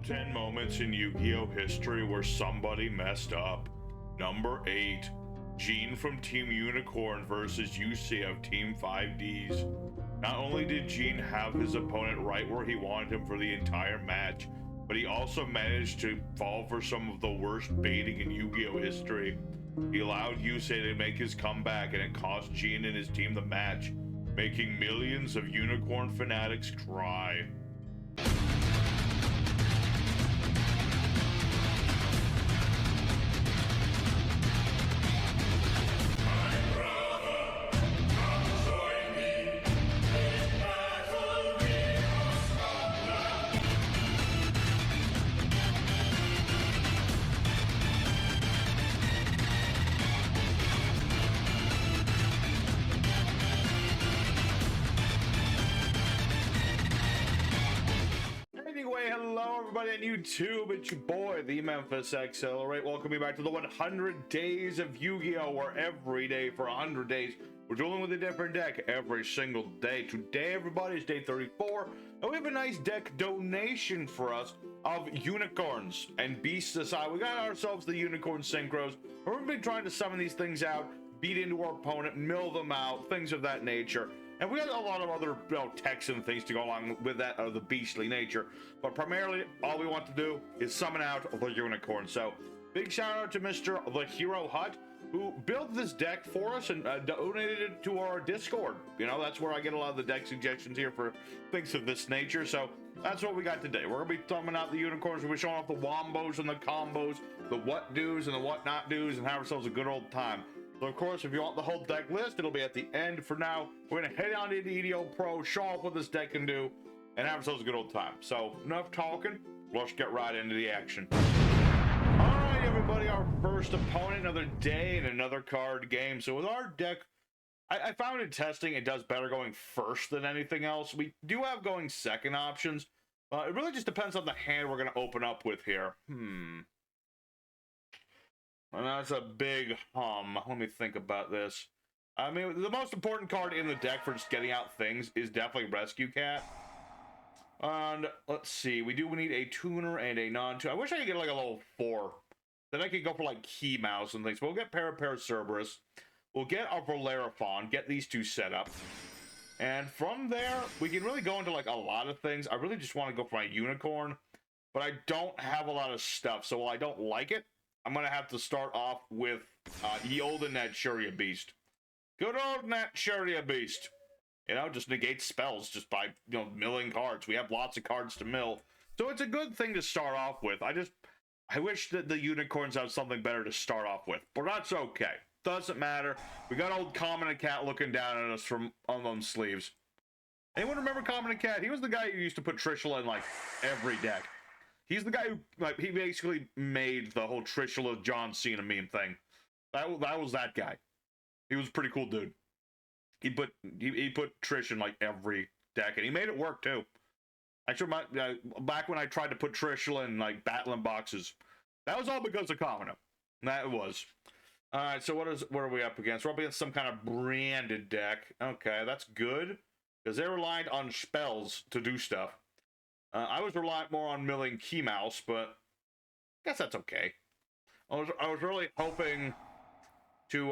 10 moments in Yu-Gi-Oh history where somebody messed up. Number 8, Gene from Team Unicorn versus UC of Team 5Ds. Not only did Gene have his opponent right where he wanted him for the entire match, but he also managed to fall for some of the worst baiting in Yu-Gi-Oh history. He allowed Yusei to make his comeback, and it cost Gene and his team the match, making millions of Unicorn fanatics cry. On YouTube, it's your boy, the Memphis Accelerate. Welcome you back to the 100 Days of Yu-Gi-Oh, where every day for 100 days, we're dealing with a different deck every single day. Today, everybody, is day 34, and we have a nice deck donation for us of unicorns and beasts aside. We got ourselves the Unicorn Synchros. We've been trying to summon these things out, beat into our opponent, mill them out, things of that nature. And we got a lot of other techs and things to go along with that of the beastly nature. But primarily, all we want to do is summon out the unicorn. So, big shout out to Mr. The Hero Hut, who built this deck for us and donated it to our Discord. You know, that's where I get a lot of the deck suggestions here for things of this nature. So, that's what we got today. We're going to be summoning out the unicorns. We'll be showing off the wombos and the combos, the what do's and the what not do's, and have ourselves a good old time. So of course, if you want the whole deck list, it'll be at the end. For now, we're going to head on into EDO Pro, show off what this deck can do, and have ourselves a good old time. So, enough talking, let's get right into the action. Alright everybody, our first opponent, another day and another card game. So with our deck, I found in testing it does better going first than anything else. We do have going second options. It really just depends on the hand we're going to open up with here. And that's a big Let me think about this. I mean, the most important card in the deck for just getting out things is definitely Rescue Cat. And let's see, we need a tuner and a non-tuner. I wish I could get like a level 4. Then I could go for like Key Mouse and things. But we'll get Cerberus. We'll get our Valeraphon, get these two set up. And from there, we can really go into like a lot of things. I really just want to go for my Unicorn. But I don't have a lot of stuff. So while I don't like it, I'm going to have to start off with the old Naturia Beast. Good old Naturia Beast. You know, just negates spells just by, you know, milling cards. We have lots of cards to mill. So it's a good thing to start off with. I wish that the unicorns have something better to start off with. But that's okay. Doesn't matter. We got old Common Cat looking down at us from on them sleeves. Anyone remember Common Cat? He was the guy who used to put Trishula in, like, every deck. He's the guy who, like, he basically made the whole Trishula John Cena meme thing. That was that guy. He was a pretty cool dude. He put Trish in, like, every deck, and he made it work, too. Actually, back when I tried to put Trishula in, like, battling boxes, that was all because of Kamina. That was. Alright, so what are we up against? We're up against some kind of branded deck. Okay, that's good, because they're reliant on spells to do stuff. I was reliant more on milling Key Mouse, but I guess that's okay. I was really hoping to,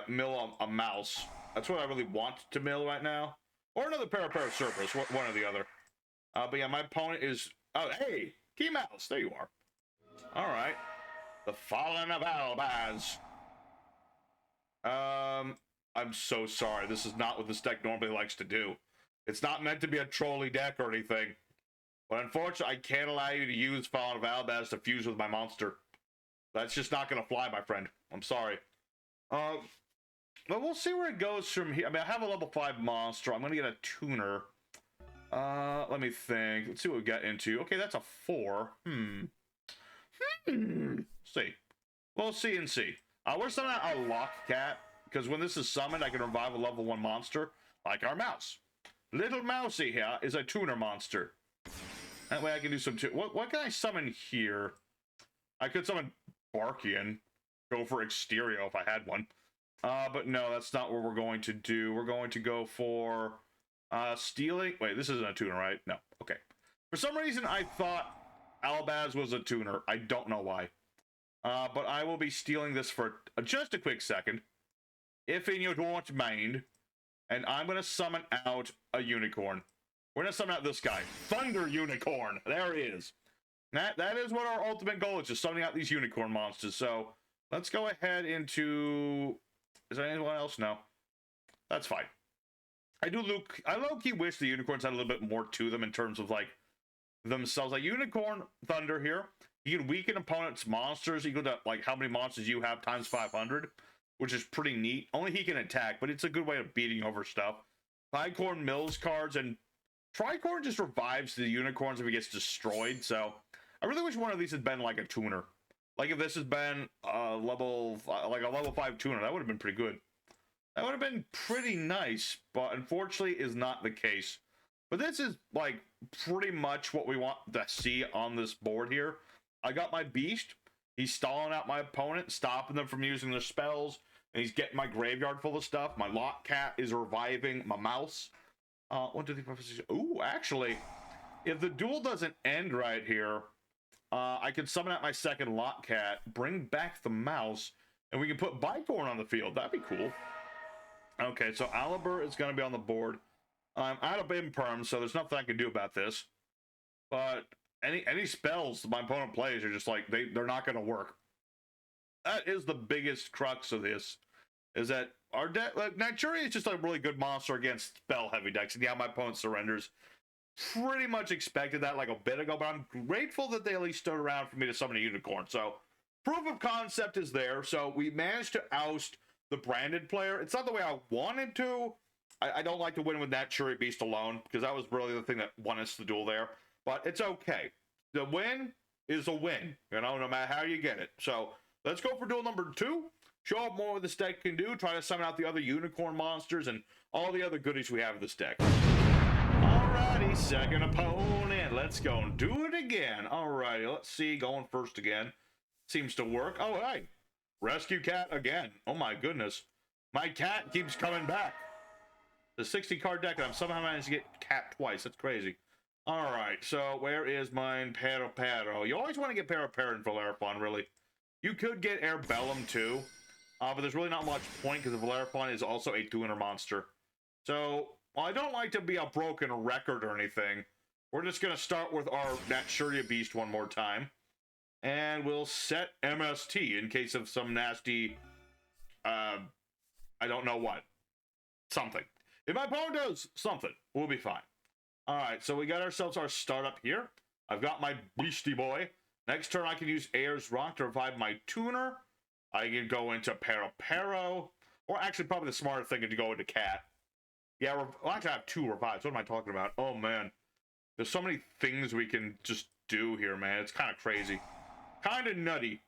mill a mouse. That's what I really want to mill right now. Or another Cerberus, one or the other. But yeah, my opponent is... Oh, hey! Key Mouse! There you are. Alright. The Fallen of Albaz. I'm so sorry. This is not what this deck normally likes to do. It's not meant to be a trolley deck or anything. But unfortunately, I can't allow you to use Fallen of Albaz to fuse with my monster. That's just not going to fly, my friend. I'm sorry. But we'll see where it goes from here. I mean, I have a level 5 monster. I'm going to get a tuner. Let me think. Let's see what we got into. Okay, that's a 4. See. We'll see and see. We're summoning a Lock Cat, because when this is summoned, I can revive a level 1 monster, like our mouse. Little Mousy here is a tuner monster. That way I can do some... What can I summon here? I could summon Barkian. Go for Exterio if I had one. But no, that's not what we're going to do. We're going to go for... Stealing... Wait, this isn't a tuner, right? No. Okay. For some reason, I thought Albaz was a tuner. I don't know why. But I will be stealing this for just a quick second. If you don't mind. And I'm going to summon out a unicorn. We're going to summon out this guy. Thunder Unicorn. There he is. That is what our ultimate goal is, just summoning out these unicorn monsters. So let's go ahead into... Is there anyone else? No. That's fine. I low-key wish the unicorns had a little bit more to them in terms of, like, themselves. Like, Unicorn Thunder here. You can weaken opponent's monsters equal to, like, how many monsters you have times 500. Which is pretty neat. Only he can attack, but it's a good way of beating over stuff. Tricorn mills cards, and Tricorn just revives the unicorns if he gets destroyed, so I really wish one of these had been like a tuner. Like if this had been a level 5 tuner, that would have been pretty good. That would have been pretty nice, but unfortunately is not the case. But this is like pretty much what we want to see on this board here. I got my beast. He's stalling out my opponent, stopping them from using their spells. And he's getting my graveyard full of stuff. My lock cat is reviving my mouse. 1, 2, 3, 4, 5, 6. Ooh, actually, if the duel doesn't end right here, I can summon out my second lock cat, bring back the mouse, and we can put Bicorn on the field. That'd be cool. Okay, so Alibur is going to be on the board. I'm out of imperm, so there's nothing I can do about this. But any spells my opponent plays are just like, they're not going to work. That is the biggest crux of this, is that our deck, like, Naturia is just a really good monster against spell-heavy decks, and yeah, my opponent surrenders. Pretty much expected that like a bit ago, but I'm grateful that they at least stood around for me to summon a unicorn. So, proof of concept is there, so we managed to oust the branded player. It's not the way I wanted to. I don't like to win with Naturia Beast alone, because that was really the thing that won us the duel there, but it's okay. The win is a win, you know, no matter how you get it. So, let's go for duel number 2. Show up more what this deck can do. Try to summon out the other unicorn monsters and all the other goodies we have in this deck. Alrighty, second opponent. Let's go and do it again. Alrighty, let's see. Going first again. Seems to work. Oh, hey. Rescue cat again. Oh my goodness. My cat keeps coming back. The 60 card deck, and I'm somehow managed to get cat twice. That's crazy. Alright, so where is mine? Pero. You always want to get Pero in Valeriphon, really. You could get Airbellum too, but there's really not much point because the Valeriphon is also a tuner monster. So, while I don't like to be a broken record or anything, we're just going to start with our Naturia Beast one more time. And we'll set MST in case of some nasty, I don't know what. Something. If my opponent does something, we'll be fine. Alright, so we got ourselves our startup here. I've got my Beastie Boy. Next turn, I can use Air's Rock to revive my tuner. I can go into Pero. Or actually, probably the smarter thing is to go into Cat. Yeah, well, actually, I have 2 revives. What am I talking about? Oh, man. There's so many things we can just do here, man. It's kind of crazy. Kind of nutty.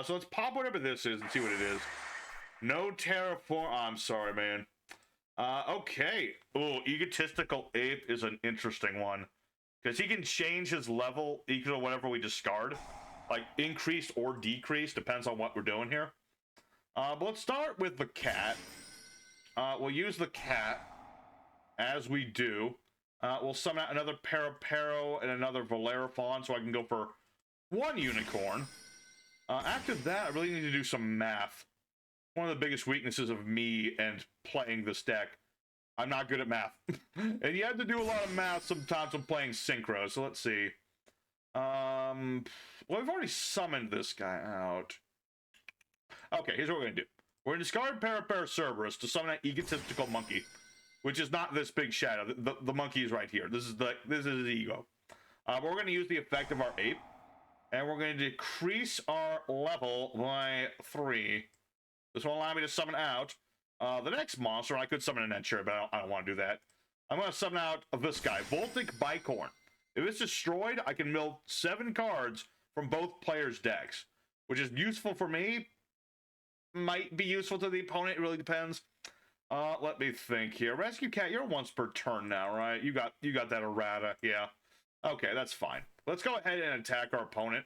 So let's pop whatever this is and see what it is. No Terraform. Oh, I'm sorry, man. Okay. Oh, Egotistical Ape is an interesting one. Because he can change his level equal to whatever we discard. Like, increased or decreased, depends on what we're doing here. But let's start with the cat. We'll use the cat, as we do. We'll summon out another Pero and another Valeriphon, so I can go for 1 unicorn. After that, I really need to do some math. One of the biggest weaknesses of me and playing this deck. I'm not good at math. And you have to do a lot of math sometimes when playing Synchro, so let's see. Well, we've already summoned this guy out. Okay, here's what we're going to do. We're going to discard Para Cerberus to summon an Egotistical Monkey, which is not this big shadow. The monkey is right here. This is his ego. But we're going to use the effect of our ape, and we're going to decrease our level by 3. This will allow me to summon out the next monster. I could summon an Naturia, but I don't want to do that. I'm going to summon out this guy, Voltic Bicorn. If it's destroyed, I can mill 7 cards from both players' decks, which is useful for me. Might be useful to the opponent. It really depends. Let me think here. Rescue Cat, you're once per turn now, right? You got that errata. Yeah. Okay, that's fine. Let's go ahead and attack our opponent.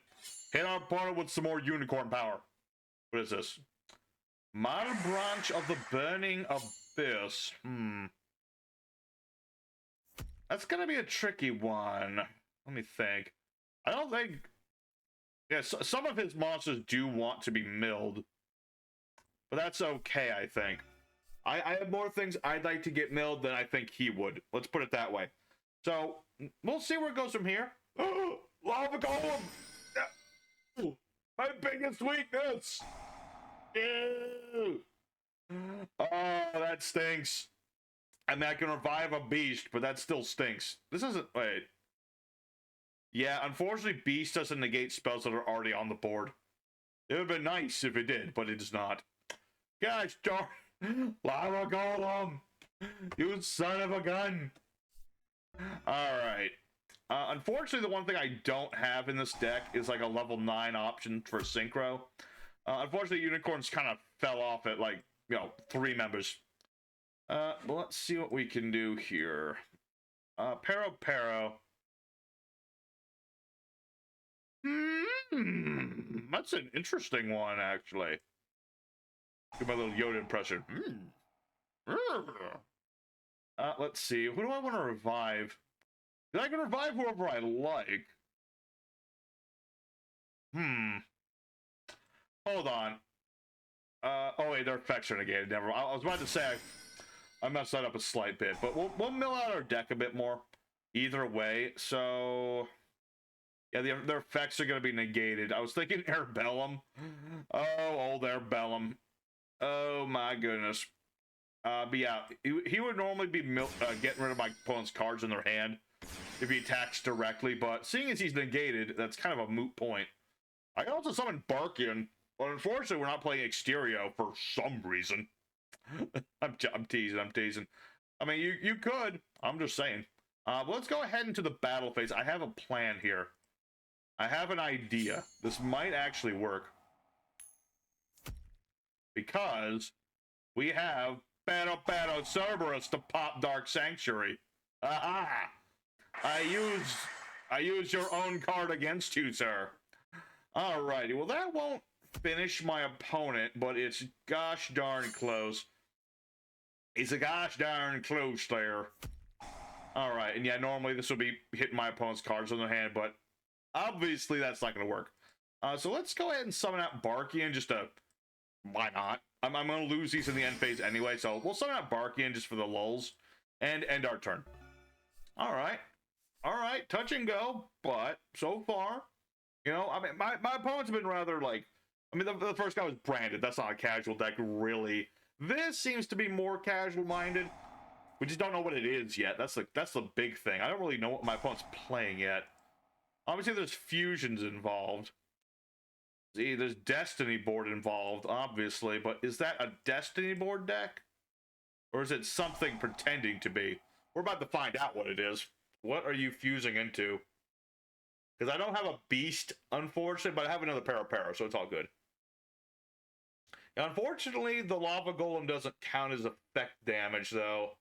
Hit our opponent with some more unicorn power. What is this? Modern Branch of the Burning Abyss. That's gonna be a tricky one. Let me think. I don't think... Yeah, some of his monsters do want to be milled. But that's okay, I think. I have more things I'd like to get milled than I think he would. Let's put it that way. So, we'll see where it goes from here. Lava Golem! My biggest weakness! Ew. Oh, that stinks. I mean, I can revive a beast, but that still stinks. This isn't... Wait. Yeah, unfortunately, beast doesn't negate spells that are already on the board. It would have been nice if it did, but it does not. Gosh darn... Lava Golem! You son of a gun! Alright. Unfortunately, the one thing I don't have in this deck is like a level 9 option for Synchro. Unfortunately, Unicorns kind of fell off at like, 3 members. Well, let's see what we can do here. Pero. That's an interesting one, actually. Do my little Yoda impression. Let's see. Who do I want to revive? I can revive whoever I like. Hold on. Oh wait, their effects are negated. Never mind. I was about to say I messed that up a slight bit, but we'll mill out our deck a bit more. Either way, so yeah, their effects are going to be negated. I was thinking Airbellum. Oh, old Airbellum. Oh my goodness. But yeah, he would normally be getting rid of my opponent's cards in their hand if he attacks directly, but seeing as he's negated, that's kind of a moot point. I can also summon Barkian, but unfortunately we're not playing Exterio for some reason. I'm teasing. I mean, you could. I'm just saying. Let's go ahead into the battle phase. I have a plan here. I have an idea. This might actually work. Because we have Battle Cerberus to pop Dark Sanctuary. Aha! I use your own card against you, sir. Alrighty, well that won't finish my opponent, but it's gosh darn close. It's a gosh darn close there. Alright, and yeah, normally this would be hitting my opponent's cards on their hand, but obviously that's not going to work. So let's go ahead and summon out Barkian just to... Why not? I'm going to lose these in the end phase anyway, so we'll summon out Barkian just for the lulz and end our turn. Alright, touch and go, but so far, I mean, my opponent's been rather like... I mean, the first guy was branded. That's not a casual deck, really. This seems to be more casual-minded. We just don't know what it is yet. That's the big thing. I don't really know what my opponent's playing yet. Obviously, there's fusions involved. See, there's Destiny board involved, obviously, but is that a Destiny board deck? Or is it something pretending to be? We're about to find out what it is. What are you fusing into? Because I don't have a beast, unfortunately, but I have another Para, so it's all good. Unfortunately, the Lava Golem doesn't count as effect damage, though.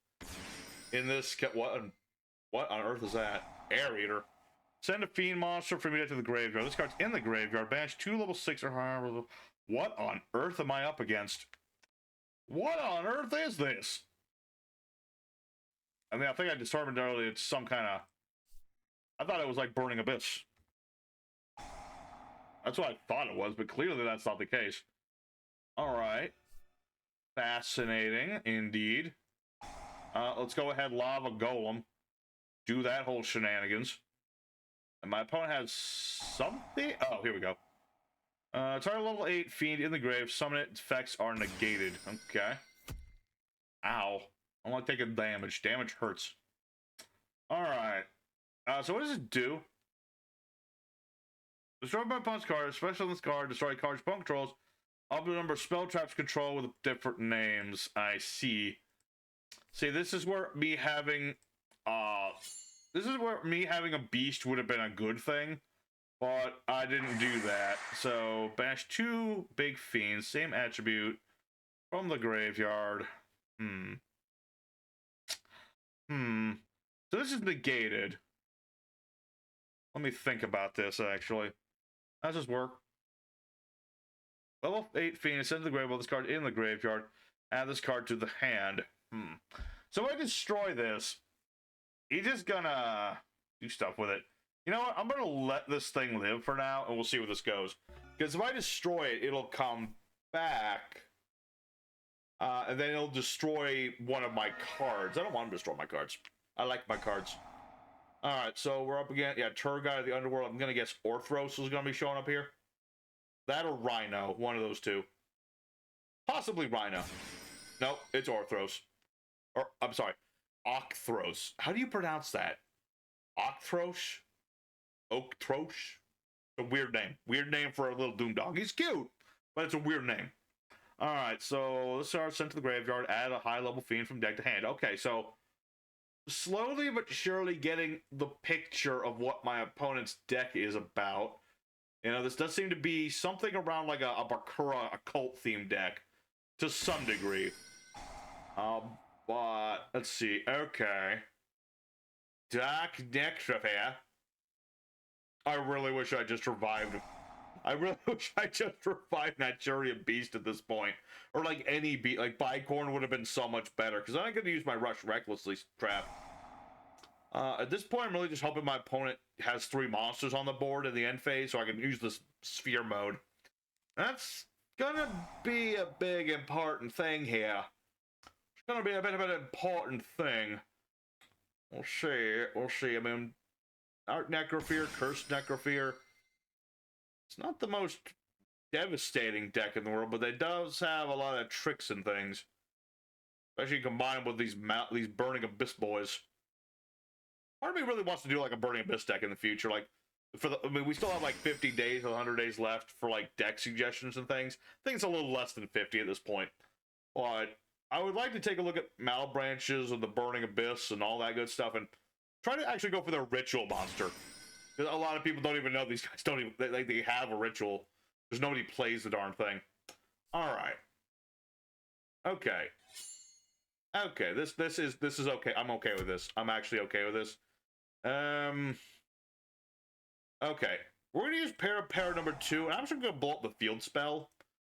In this... What on earth is that? Air Eater. Send a Fiend monster from your deck to the graveyard. This card's in the graveyard. Banish 2 level 6 or higher. What on earth am I up against? What on earth is this? I mean, I think I determined earlier it's some kind of... I thought it was like Burning Abyss. That's what I thought it was, but clearly that's not the case. Alright. Fascinating, indeed. Let's go ahead, Lava Golem. Do that whole shenanigans. And my opponent has something... Oh, here we go. Target level 8 Fiend in the grave. Summon it. Effects are negated. Okay. Ow. I don't like taking damage. Damage hurts. Alright. So what does it do? Destroy my opponent's card, especially on this card. Destroy cards opponent controls. Up to the number of spell traps control with different names. I see. See, this is where me having... This is where me having a beast would have been a good thing. But I didn't do that. So, bash 2 big fiends. Same attribute. From the graveyard. So this is negated. Let me think about this, actually. How does this work? Level 8 Fiend, send the graveyard, this card in the graveyard. Add this card to the hand. So if I destroy this, he's just gonna do stuff with it. You know what? I'm gonna let this thing live for now, and we'll see where this goes. Because if I destroy it, it'll come back. And then it'll destroy one of my cards. I don't want to destroy my cards. I like my cards. Alright, so we're up again. Yeah, Tour Guide of the Underworld. I'm gonna guess Orthros is gonna be showing up here. That or Rhino. One of those two. Possibly Rhino. Nope, it's Orthros. Or, I'm sorry, Octhros. How do you pronounce that? Octhros? Octhros? A weird name. Weird name for a little Doom Dog. He's cute, but it's a weird name. Alright, so let's start sent to the graveyard. Add a high-level fiend from deck to hand. Okay, so slowly but surely getting the picture of what my opponent's deck is about. You know, this does seem to be something around like a Bakura Occult themed deck to some degree. But let's see. Okay. Deckprofile. I really wish I just revived. I really wish I just revived Naturia Beast at this point. Or like any beast. Like Bicorn would have been so much better. Because I'm going to use my Rush Recklessly trap. At this point, I'm really just hoping my opponent has 3 monsters on the board in the end phase. So I can use this sphere mode. That's going to be a big important thing here. It's going to be a bit of an important thing. We'll see. We'll see. I mean, Art Necrophere, Cursed Necrophere. It's not the most devastating deck in the world, but it does have a lot of tricks and things. Especially combined with these Burning Abyss boys. Part of me really wants to do like a Burning Abyss deck in the future. Like, I mean, we still have like 50 days, 100 days left for like deck suggestions and things. I think it's a little less than 50 at this point. But I would like to take a look at Malbranches and the Burning Abyss and all that good stuff and try to actually go for their ritual monster. Because a lot of people don't even know these guys don't even they have a ritual. There's nobody plays the darn thing. Alright. Okay. Okay, this is okay. I'm okay with this. I'm actually okay with this. Okay. We're gonna use Para number 2, and I'm just gonna blow up the field spell.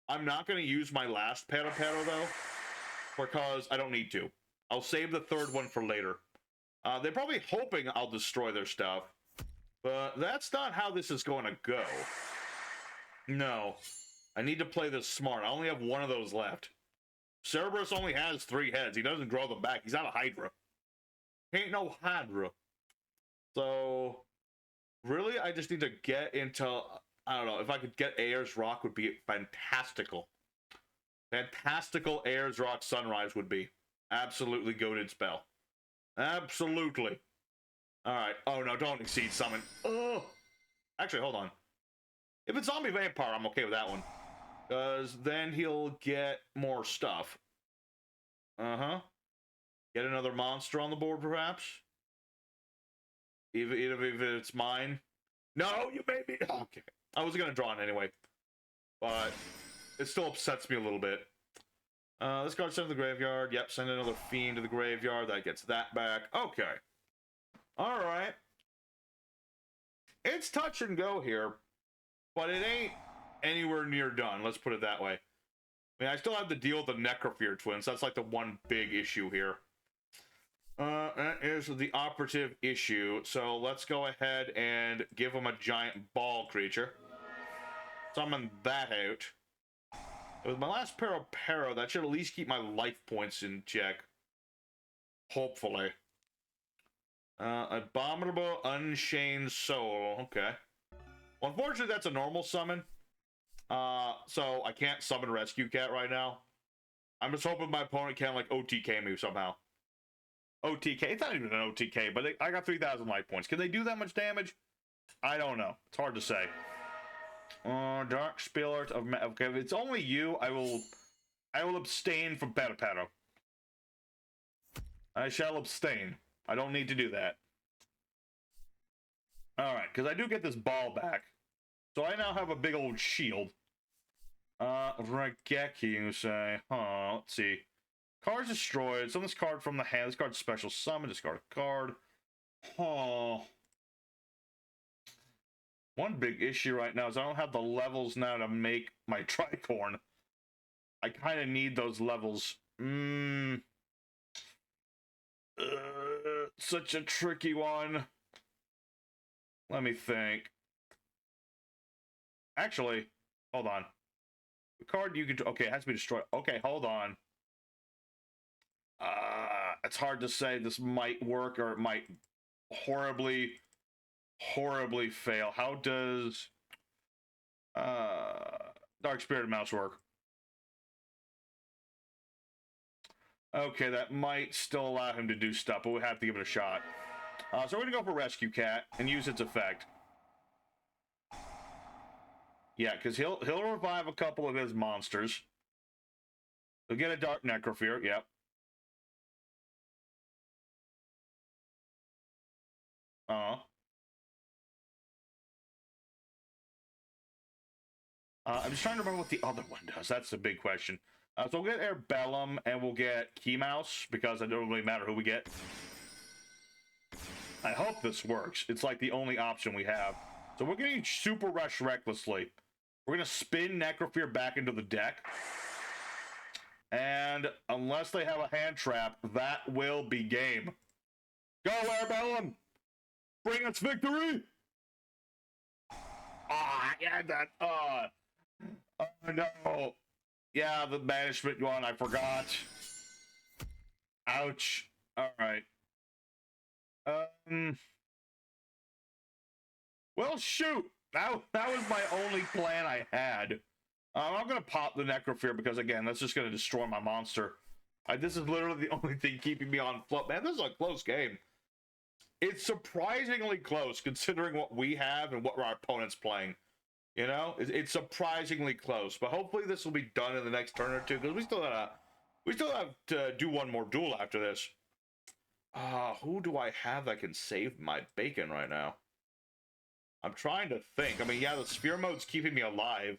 I'm not gonna use my last Para though, because I don't need to. I'll save the 3rd one for later. They're probably hoping I'll destroy their stuff, but that's not how this is going to go. No. I need to play this smart. I only have 1 of those left. Cerberus only has 3 heads. He doesn't grow them back. He's not a Hydra. He ain't no Hydra. So, really, I just need to get into... I don't know. If I could get Ayers Rock would be fantastical. Fantastical Ayers Rock Sunrise would be. Absolutely goated spell. Absolutely. Alright. Oh, no, don't exceed summon. Oh! Actually, hold on. If it's Zombie Vampire, I'm okay with that one. Because then he'll get more stuff. Uh-huh. Get another monster on the board, perhaps? Even if it's mine. No, you made me... Okay. I was going to draw it anyway. But it still upsets me a little bit. This card sent to the graveyard. Yep, send another fiend to the graveyard. That gets that back. Okay. Alright. It's touch and go here. But it ain't anywhere near done. Let's put it that way. I mean, I still have to deal with the Necrophere twins. That's like the one big issue here. That is the operative issue. So let's go ahead and give them a giant ball creature. Summon that out. With my last Para, that should at least keep my life points in check. Hopefully. Abominable Unchained Soul. Okay. Well, unfortunately, that's a normal summon. So I can't summon Rescue Cat right now. I'm just hoping my opponent can, like, OTK me somehow. OTK? It's not even an OTK, but I got 3,000 life points. Can they do that much damage? I don't know. It's hard to say. Dark Spirit of... Okay, if it's only you, I will abstain from Para. I shall abstain. I don't need to do that. Alright, because I do get this ball back. So I now have a big old shield. Regeki, you say. Huh, let's see. Cards destroyed. Summon this card from the hand. This card's special summon. Discard a card. Huh. One big issue right now is I don't have the levels now to make my Tricorn. I kind of need those levels. Such a tricky one. Let me think. Actually, hold on. The card you can... Okay, it has to be destroyed. Okay, hold on. It's hard to say. This might work or it might horribly fail. How does Dark Spirit Mouse work? Okay, that might still allow him to do stuff, but we have to give it a shot. So we're gonna go for Rescue Cat and use its effect. Yeah, because he'll revive a couple of his monsters. He'll get a Dark Necrofear. Yep. I'm just trying to remember what the other one does. That's the big question. So we'll get Airbellum and we'll get Key Mouse because it doesn't really matter who we get. I hope this works. It's like the only option we have. So we're going to Super Rush recklessly. We're going to spin Necrofear back into the deck. And unless they have a hand trap, that will be game. Go, Airbellum! Bring us victory! Ah, yeah, that, oh no. Yeah, the banishment one, I forgot. Ouch. Alright. Well, shoot. That was my only plan I had. I'm gonna pop the Necrofear because, again, that's just gonna destroy my monster. This is literally the only thing keeping me on float. Man, this is a close game. It's surprisingly close considering what we have and what our opponent's playing. You know, it's surprisingly close. But hopefully this will be done in the next turn or two because we still have to do one more duel after this. Who do I have that can save my bacon right now? I'm trying to think. I mean, yeah, the sphere mode's keeping me alive,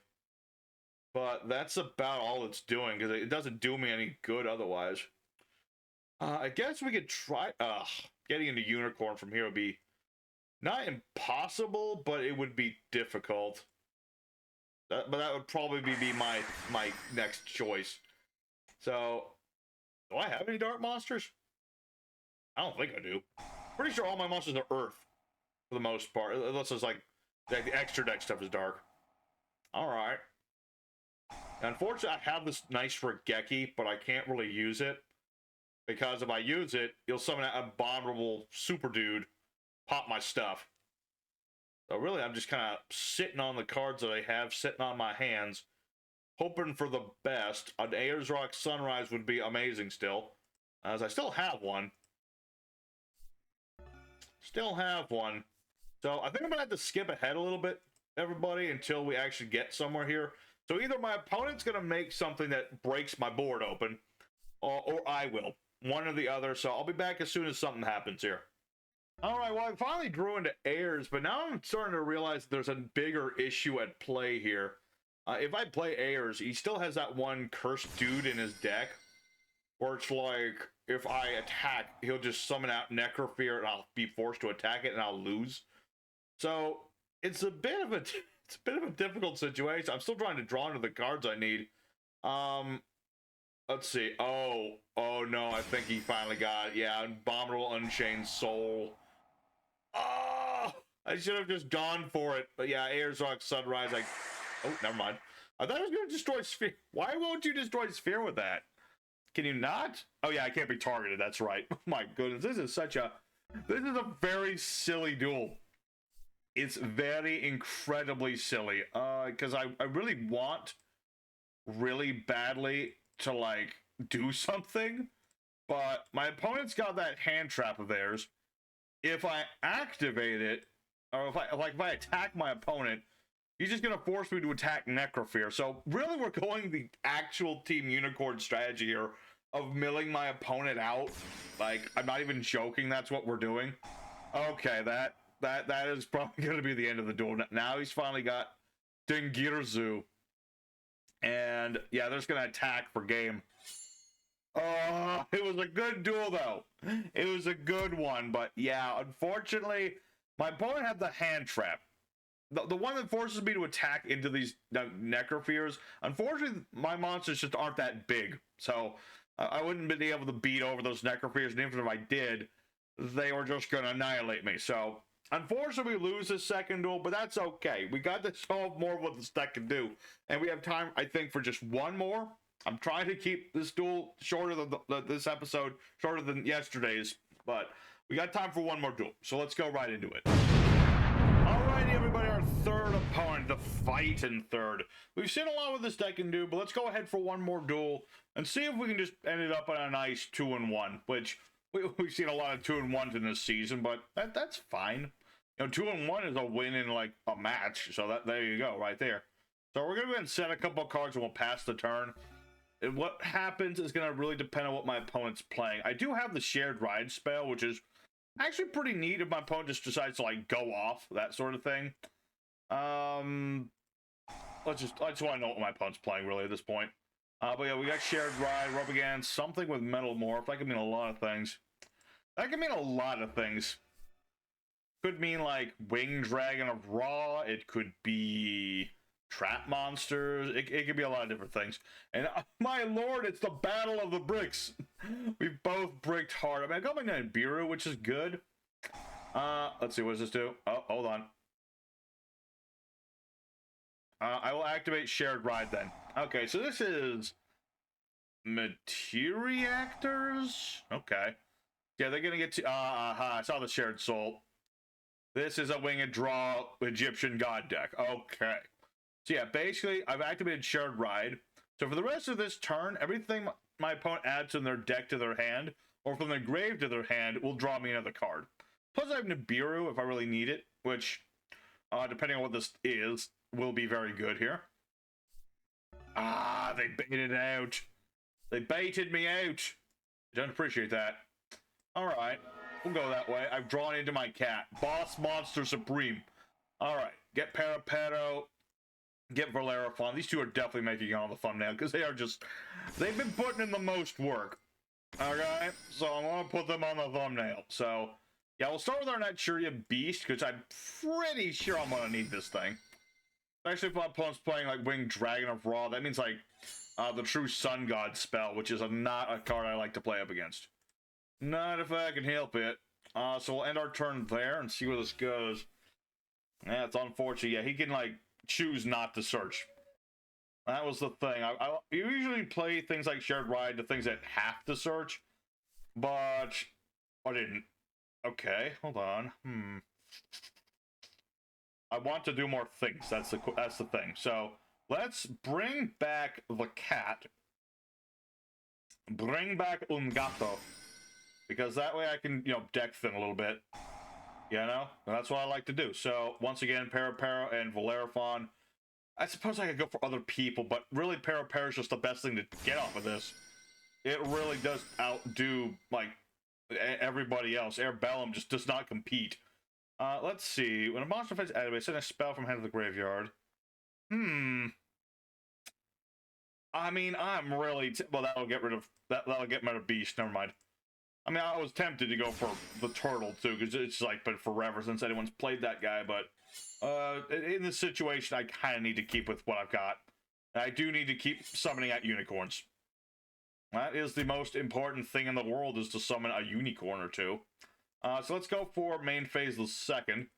but that's about all it's doing because it doesn't do me any good otherwise. I guess we could try. Getting into Unicorn from here would be not impossible, but it would be difficult. But that would probably be my next choice. So, do I have any dark monsters? I don't think I do. Pretty sure all my monsters are Earth for the most part, unless it's like the extra deck stuff is dark. All right. Unfortunately, I have this nice Regeki, but I can't really use it. Because if I use it, you'll summon an abominable super dude, pop my stuff. So really, I'm just kind of sitting on the cards that I have, sitting on my hands, hoping for the best. An Ayers Rock Sunrise would be amazing still, as I still have one. Still have one. So I think I'm going to have to skip ahead a little bit, everybody, until we actually get somewhere here. So either my opponent's going to make something that breaks my board open, or I will. One or the other, so I'll be back as soon as something happens here. Alright, well, I finally drew into Ayers, but now I'm starting to realize there's a bigger issue at play here. If I play Ayers, he still has that one cursed dude in his deck, where it's like, if I attack, he'll just summon out Necrofear, and I'll be forced to attack it, and I'll lose. So, it's a bit of a difficult situation. I'm still trying to draw into the cards I need. Let's see. Oh no, I think he finally got it. Yeah, Abominable Unchained Soul. Oh, I should have just gone for it. But yeah, Ayers Rock Sunrise. Oh, never mind. I thought I was going to destroy Sphere. Why won't you destroy Sphere with that? Can you not? Oh yeah, I can't be targeted. That's right. Oh my goodness, this is a very silly duel. It's very incredibly silly. Because I really want really badly to like do something, but my opponent's got that hand trap of theirs. If I activate it, or if I attack my opponent, he's just gonna force me to attack Necrofear. So really, we're going the actual Team Unicorn strategy here of milling my opponent out. Like, I'm not even joking. That's what we're doing. Okay, that is probably gonna be the end of the duel. Now he's finally got Dingirzu. And yeah, they're just gonna attack for game. Oh, it was a good duel though. It was a good one, but yeah, unfortunately, my opponent had the hand trap. The one that forces me to attack into these Necrofears. Unfortunately, my monsters just aren't that big, so I wouldn't be able to beat over those Necrofears. And even if I did, they were just gonna annihilate me. So Unfortunately, we lose this second duel, but that's okay. We got to show more of what this deck can do. And we have time, I think, for just one more. I'm trying to keep this duel shorter than this episode, shorter than yesterday's, but we got time for one more duel. So let's go right into it. Alrighty, everybody, our third opponent, the fight in third. We've seen a lot what this deck can do, but let's go ahead for one more duel and see if we can just end it up on a nice 2-1, which we've seen a lot of 2-1s in this season, but that's fine. You know, 2-1 is a win in like a match, so there you go, right there. So we're gonna go ahead and set a couple of cards and we'll pass the turn. And what happens is gonna really depend on what my opponent's playing. I do have the shared ride spell, which is actually pretty neat if my opponent just decides to like go off, that sort of thing. I just want to know what my opponent's playing really at this point. But yeah, we got shared ride. We're up against something with metal morph. That could mean a lot of things. That could mean a lot of things. Could mean like wing dragon of raw. It could be trap monsters. It could be a lot of different things. And my lord, it's the battle of the bricks. We've both bricked hard. I mean, I got my Nibiru, which is good. Let's see, what does this do? Oh, hold on. I will activate shared ride then. Okay, so this is Materiactors. Okay. Yeah, they're gonna get to I saw the shared soul. This is a winged draw Egyptian god deck. Okay. So yeah, basically I've activated shared ride. So for the rest of this turn, everything my opponent adds from their deck to their hand, or from their grave to their hand, will draw me another card. Plus I have Nibiru if I really need it, which, depending on what this is, will be very good here. Ah, they baited out. They baited me out. Don't appreciate that. Alright, we'll go that way. I've drawn into my cat. Boss Monster Supreme. Alright, get Parapero, get Valeraphon. These two are definitely making it on the thumbnail, because they are just... they've been putting in the most work. Alright, so I'm going to put them on the thumbnail. So, yeah, we'll start with our Naturia Beast, because I'm pretty sure I'm going to need this thing. Especially if my opponent's playing, like, Winged Dragon of Raw. That means, like, the True Sun God spell, which is not a card I like to play up against. Not if I can help it. So we'll end our turn there and see where this goes. Yeah, it's unfortunate. Yeah, he can, like, choose not to search. That was the thing. I usually play things like shared ride to things that have to search, but I didn't. Okay, hold on. I want to do more things. That's the thing. So let's bring back the cat. Bring back un gato. Because that way I can, you know, deck thin a little bit. You know? And that's what I like to do. So, once again, Parapero and Valeraphon. I suppose I could go for other people, but really Parapero is just the best thing to get off of this. It really does outdo, like, everybody else. Air Bellum just does not compete. Let's see. When a monster fights enemy, send a spell from hand to the graveyard. I mean, I'm really... well, that'll get rid of... That'll get rid of Beast. Never mind. I mean, I was tempted to go for the turtle, too, because it's, like, been forever since anyone's played that guy, but in this situation, I kind of need to keep with what I've got. I do need to keep summoning at unicorns. That is the most important thing in the world, is to summon a unicorn or two. So let's go for main phase the second.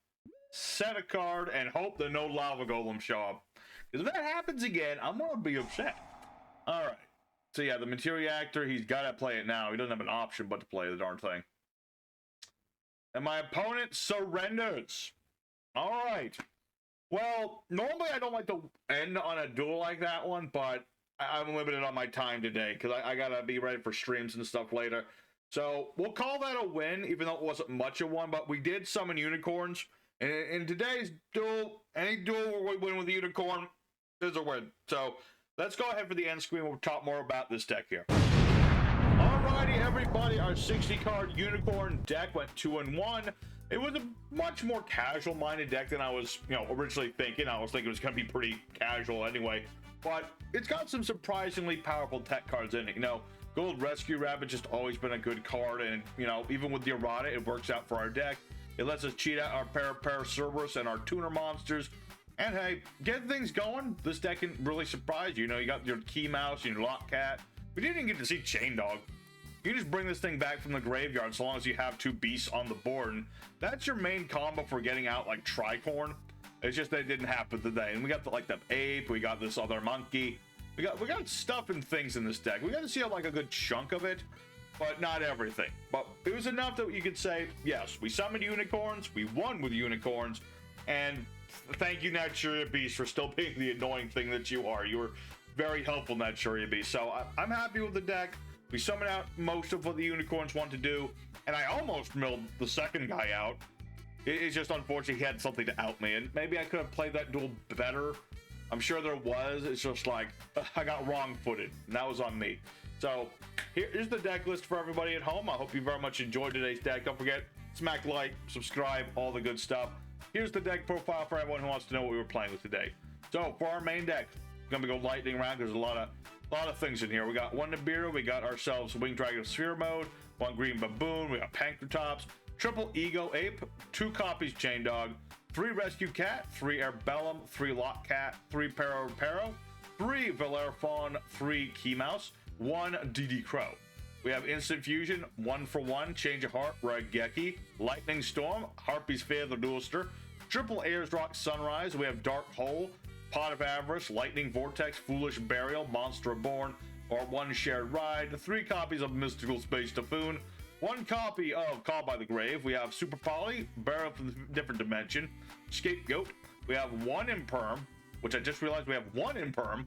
Set a card and hope that no lava golems show up. Because if that happens again, I'm going to be upset. Alright. So yeah, the Materiactor, he's got to play it now. He doesn't have an option but to play the darn thing. And my opponent surrenders. Alright. Well, normally I don't like to end on a duel like that one, but I'm limited on my time today, because I got to be ready for streams and stuff later. So we'll call that a win, even though it wasn't much of one, but we did summon unicorns. And in today's duel, any duel where we win with a unicorn is a win. So let's go ahead for the end screen. We'll talk more about this deck here. Alrighty, everybody. Our 60-card unicorn deck went 2-1. It was a much more casual-minded deck than I was, you know, originally thinking. I was thinking it was going to be pretty casual anyway. But it's got some surprisingly powerful tech cards in it. You know, Gold Rescue Rabbit just always been a good card. And, you know, even with the errata, it works out for our deck. It lets us cheat out our Cerberus and our tuner monsters. And hey, get things going. This deck can really surprise you. You know, you got your Key Mouse and your Lock Cat. We didn't even get to see Chain Dog. you just bring this thing back from the graveyard so long as you have 2 beasts on the board. And that's your main combo for getting out like Tricorn. It's just that it didn't happen today. And we got like the ape, we got this other monkey. We got stuff and things in this deck. We got to see like a good chunk of it, but not everything. But it was enough that you could say, yes, we summoned unicorns, we won with unicorns, and thank you, Naturia Beast, for still being the annoying thing that you are. You were very helpful, Naturia Beast. So I'm happy with the deck. We summoned out most of what the unicorns want to do, and I almost milled the second guy out. It's just unfortunate he had something to out me, and maybe I could have played that duel better. I'm sure there was. It's just like I got wrong-footed, and that was on me. So here's the deck list for everybody at home. I hope you very much enjoyed today's deck. Don't forget, smack like, subscribe, all the good stuff. Here's the deck profile for everyone who wants to know what we were playing with today. So for our main deck, we're gonna go lightning round. There's a lot of things in here. We got 1 Nibiru, we got ourselves Winged Dragon of Sphere Mode, 1 Green Baboon, we got Pancratops, triple Ego Ape, 2 copies Chain Dog, 3 Rescue Cat, 3 Airbellum, 3 Lock Cat, 3 Pero, 3 Valere Fawn, 3 Key Mouse, 1 DD Crow. We have Instant Fusion, 1 for 1, Change of Heart, Raigeki, Lightning Storm, Harpy's Feather Duelster, triple Ayers Rock Sunrise. We have Dark Hole, Pot of Avarice, Lightning Vortex, Foolish Burial, Monster Reborn, or 1 Shared Ride, 3 copies of Mystical Space Typhoon, 1 copy of Call by the Grave. We have Super Poly, Barrel from a Different Dimension, Scapegoat. We have 1 Imperm, which I just realized we have 1 Imperm.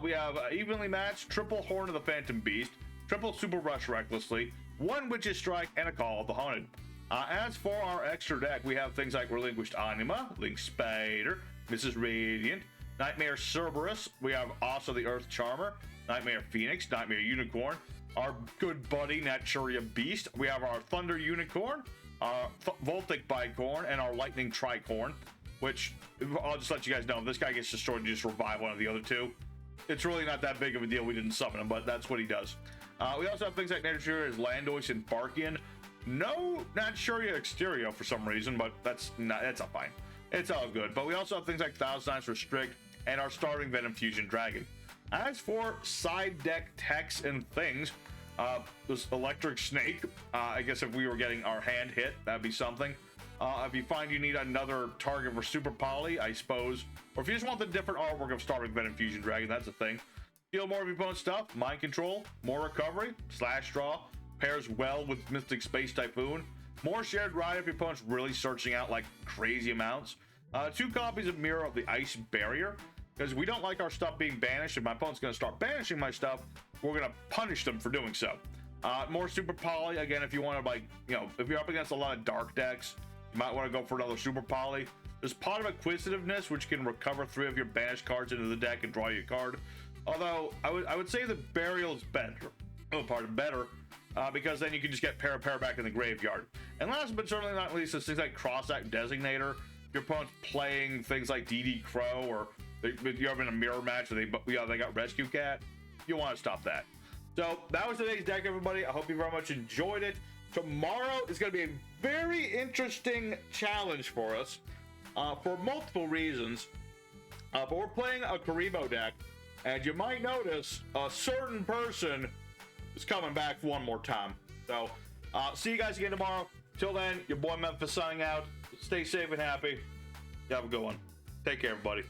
We have Evenly Matched, triple Horn of the Phantom Beast, triple Super Rush Recklessly, 1 Witch's Strike, and a Call of the Haunted. As for our extra deck, we have things like Relinquished Anima, Link Spider, Mrs. Radiant, Nightmare Cerberus. We have also the Earth Charmer, Nightmare Phoenix, Nightmare Unicorn, our good buddy Naturia Beast. We have our Thunder Unicorn, our Voltic Bicorn, and our Lightning Tricorn, which I'll just let you guys know, if this guy gets destroyed, you just revive one of the other 2. It's really not that big of a deal. We didn't summon him, but that's what he does. We also have things like Naturia's Landois and Barkian. No Naturia Exterior for some reason, but that's all fine. It's all good. But we also have things like Thousand Eyes Restrict and our Starving Venom Fusion Dragon. As for side deck techs and things, this Electric Snake, I guess if we were getting our hand hit, that'd be something. If you find you need another target for Super Poly, I suppose, or if you just want the different artwork of Starving Venom Fusion Dragon, that's a thing. Steal more of your opponent's stuff, Mind Control, more Recovery, Slash Draw, pairs well with Mystic Space Typhoon, more Shared Ride if your opponent's really searching out like crazy amounts, 2 copies of Mirror of the Ice Barrier, because we don't like our stuff being banished. If my opponent's going to start banishing my stuff, we're going to punish them for doing so. More Super Poly, again, if you want to, like, you know, if you're up against a lot of dark decks, you might want to go for another Super Poly. There's Pot of Acquisitiveness, which can recover 3 of your banished cards into the deck and draw you a card. Although, I would say that Burial is better. Oh, pardon, better. Because then you can just get pair back in the graveyard. And last but certainly not least, is things like Cross-Act Designator. If your opponent's playing things like DD Crow, or you're having a mirror match where they got Rescue Cat, you want to stop that. So that was today's deck, everybody. I hope you very much enjoyed it. Tomorrow is going to be a very interesting challenge for us for multiple reasons. But we're playing a Karibo deck, and you might notice a certain person is coming back one more time. So see you guys again tomorrow. Till then, your boy Memphis signing out. Stay safe and happy. You have a good one. Take care, everybody.